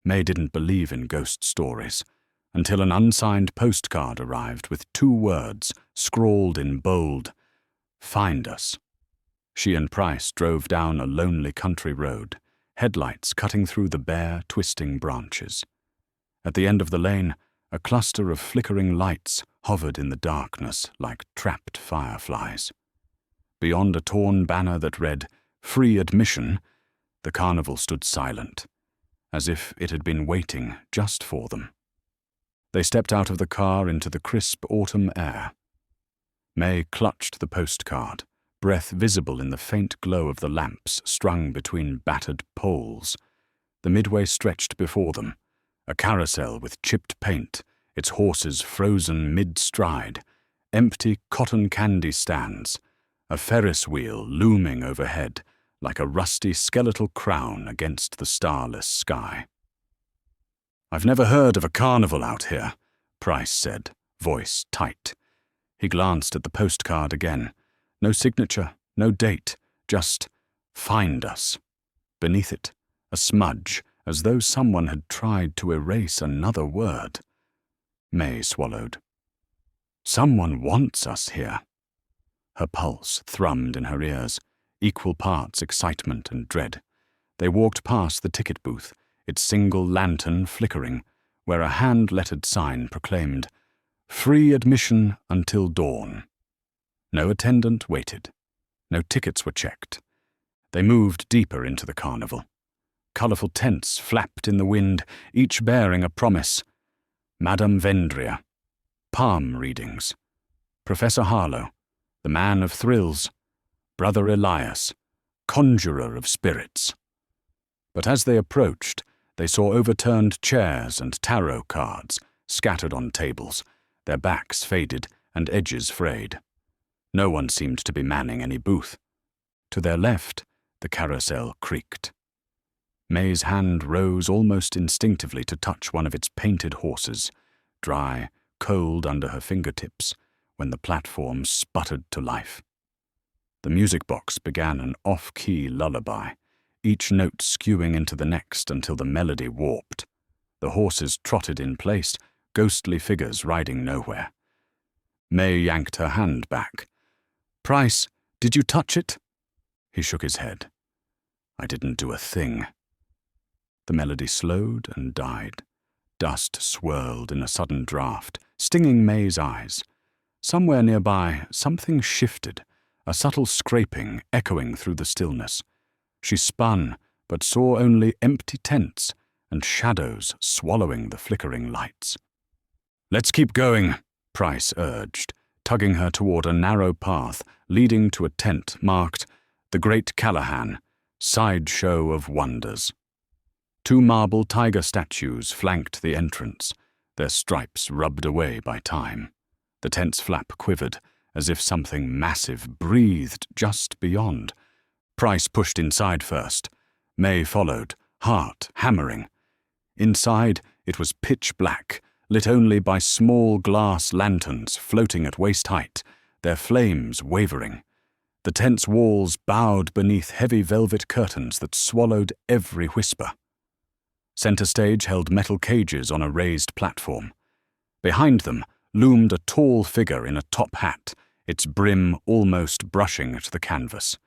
Mae didn't believe in ghost stories, until an unsigned postcard arrived with 2 words scrawled in bold, "Find us." She and Pryce drove down a lonely country road, headlights cutting through the bare, twisting branches. At the end of the lane, a cluster of flickering lights hovered in the darkness like trapped fireflies. Beyond a torn banner that read, "Free admission," the carnival stood silent, as if it had been waiting just for them. They stepped out of the car into the crisp autumn air. Mae clutched the postcard, breath visible in the faint glow of the lamps strung between battered poles. The midway stretched before them, a carousel with chipped paint, its horses frozen mid-stride, empty cotton candy stands, a Ferris wheel looming overhead like a rusty skeletal crown against the starless sky. "I've never heard of a carnival out here," Pryce said, voice tight. He glanced at the postcard again. No signature, no date, just "Find us." Beneath it, a smudge, as though someone had tried to erase another word. Mae swallowed. "Someone wants us here." Her pulse thrummed in her ears, equal parts excitement and dread. They walked past the ticket booth, its single lantern flickering, where a hand-lettered sign proclaimed, "Free admission until dawn." No attendant waited. No tickets were checked. They moved deeper into the carnival. Colourful tents flapped in the wind, each bearing a promise. Madame Vendria, palm readings, Professor Harlow, the man of thrills, Brother Elias, conjurer of spirits. But as they approached, they saw overturned chairs and tarot cards scattered on tables, their backs faded and edges frayed. No one seemed to be manning any booth. To their left, the carousel creaked. Mae's hand rose almost instinctively to touch one of its painted horses, dry, cold under her fingertips, when the platform sputtered to life. The music box began an off-key lullaby, each note skewing into the next until the melody warped. The horses trotted in place, ghostly figures riding nowhere. Mae yanked her hand back. "Pryce, did you touch it?" He shook his head. "I didn't do a thing." The melody slowed and died. Dust swirled in a sudden draft, stinging Mae's eyes. Somewhere nearby, something shifted, a subtle scraping echoing through the stillness. She spun, but saw only empty tents and shadows swallowing the flickering lights. "Let's keep going," Pryce urged, tugging her toward a narrow path leading to a tent marked "The Great Callahan, Sideshow of Wonders." 2 marble tiger statues flanked the entrance, their stripes rubbed away by time. The tent's flap quivered, as if something massive breathed just beyond. Pryce pushed inside first. Mae followed, heart hammering. Inside, it was pitch black, lit only by small glass lanterns floating at waist height, their flames wavering. The tent's walls bowed beneath heavy velvet curtains that swallowed every whisper. Center stage held metal cages on a raised platform. Behind them loomed a tall figure in a top hat, its brim almost brushing at the canvas.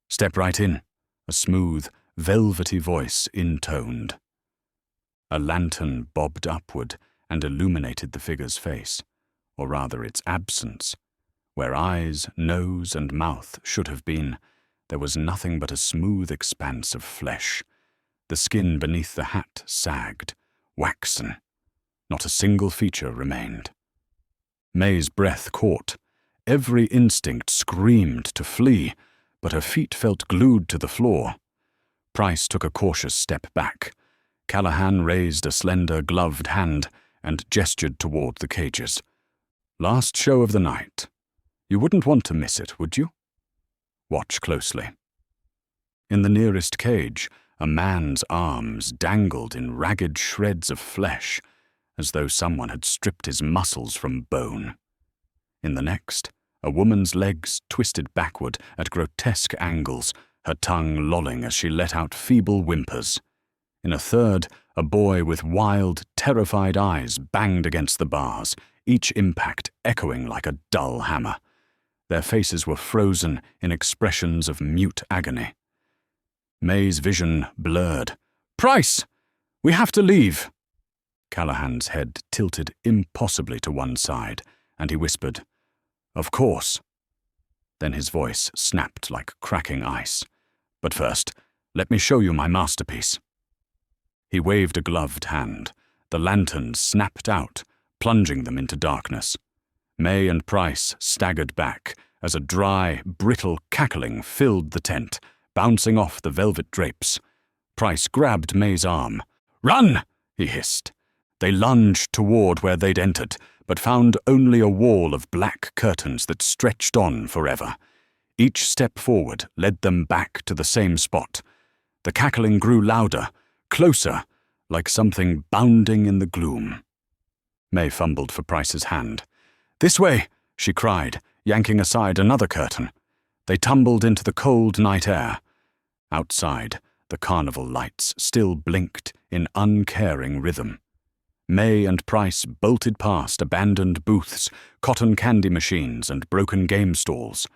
"Step right in," a smooth, velvety voice intoned. A lantern bobbed upward and illuminated the figure's face, or rather its absence. Where eyes, nose, and mouth should have been, there was nothing but a smooth expanse of flesh. The skin beneath the hat sagged, waxen. Not a single feature remained. Mae's breath caught. Every instinct screamed to flee, but her feet felt glued to the floor. Pryce took a cautious step back. Callahan raised a slender, gloved hand and gestured toward the cages. "Last show of the night. You wouldn't want to miss it, would you? Watch closely." In the nearest cage, a man's arms dangled in ragged shreds of flesh, as though someone had stripped his muscles from bone. In the next, a woman's legs twisted backward at grotesque angles, her tongue lolling as she let out feeble whimpers. In a third, A boy with wild, terrified eyes banged against the bars, each impact echoing like a dull hammer. Their faces were frozen in expressions of mute agony. Mae's vision blurred. "Pryce! We have to leave!" Callahan's head tilted impossibly to one side, and he whispered, "Of course." Then his voice snapped like cracking ice. "But first, let me show you my masterpiece." He waved a gloved hand. The lanterns snapped out, plunging them into darkness. Mae and Pryce staggered back as a dry, brittle cackling filled the tent, bouncing off the velvet drapes. Pryce grabbed Mae's arm. "Run!" he hissed. They lunged toward where they'd entered, but found only a wall of black curtains that stretched on forever. Each step forward led them back to the same spot. The cackling grew louder, closer, like something bounding in the gloom. Mae fumbled for Pryce's hand. "This way!" she cried, yanking aside another curtain. They tumbled into the cold night air. Outside, the carnival lights still blinked in uncaring rhythm. Mae and Pryce bolted past abandoned booths, cotton candy machines, and broken game stalls.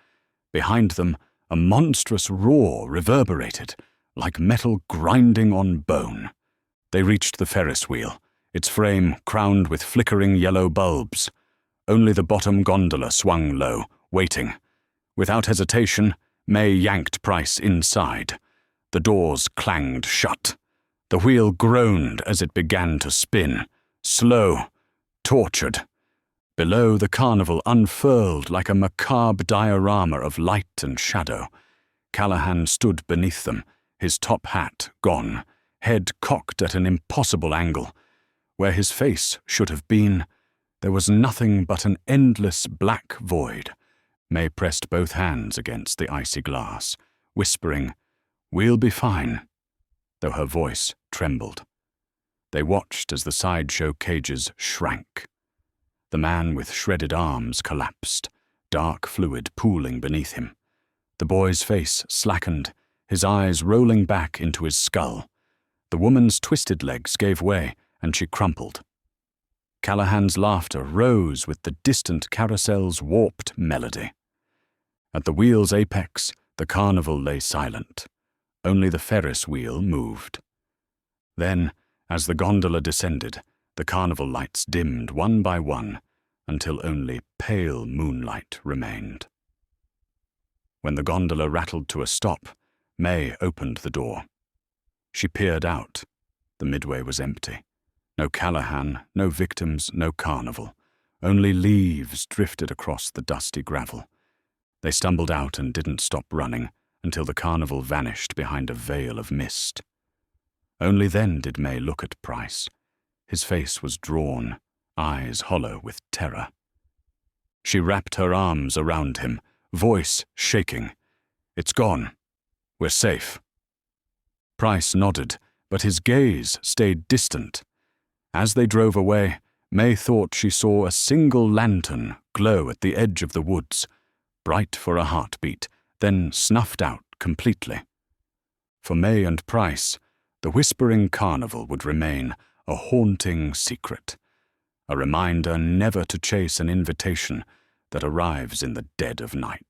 Behind them, a monstrous roar reverberated, like metal grinding on bone. They reached the Ferris wheel, its frame crowned with flickering yellow bulbs. Only the bottom gondola swung low, waiting. Without hesitation, Mae yanked Pryce inside. The doors clanged shut. The wheel groaned as it began to spin, slow, tortured. Below, the carnival unfurled like a macabre diorama of light and shadow. Callahan stood beneath them, his top hat gone, head cocked at an impossible angle. Where his face should have been, there was nothing but an endless black void. Mae pressed both hands against the icy glass, whispering, "We'll be fine," though her voice trembled. They watched as the sideshow cages shrank. The man with shredded arms collapsed, dark fluid pooling beneath him. The boy's face slackened, his eyes rolling back into his skull. The woman's twisted legs gave way, and she crumpled. Callahan's laughter rose with the distant carousel's warped melody. At the wheel's apex, the carnival lay silent. Only the Ferris wheel moved. Then, as the gondola descended, the carnival lights dimmed one by one until only pale moonlight remained. When the gondola rattled to a stop, Mae opened the door. She peered out. The midway was empty. No Callahan, no victims, no carnival. Only leaves drifted across the dusty gravel. They stumbled out and didn't stop running until the carnival vanished behind a veil of mist. Only then did Mae look at Pryce. His face was drawn, eyes hollow with terror. She wrapped her arms around him, voice shaking. "It's gone. We're safe." Pryce nodded, but his gaze stayed distant. As they drove away, Mae thought she saw a single lantern glow at the edge of the woods, bright for a heartbeat, then snuffed out completely. For Mae and Pryce, the Whispering Carnival would remain a haunting secret, a reminder never to chase an invitation that arrives in the dead of night.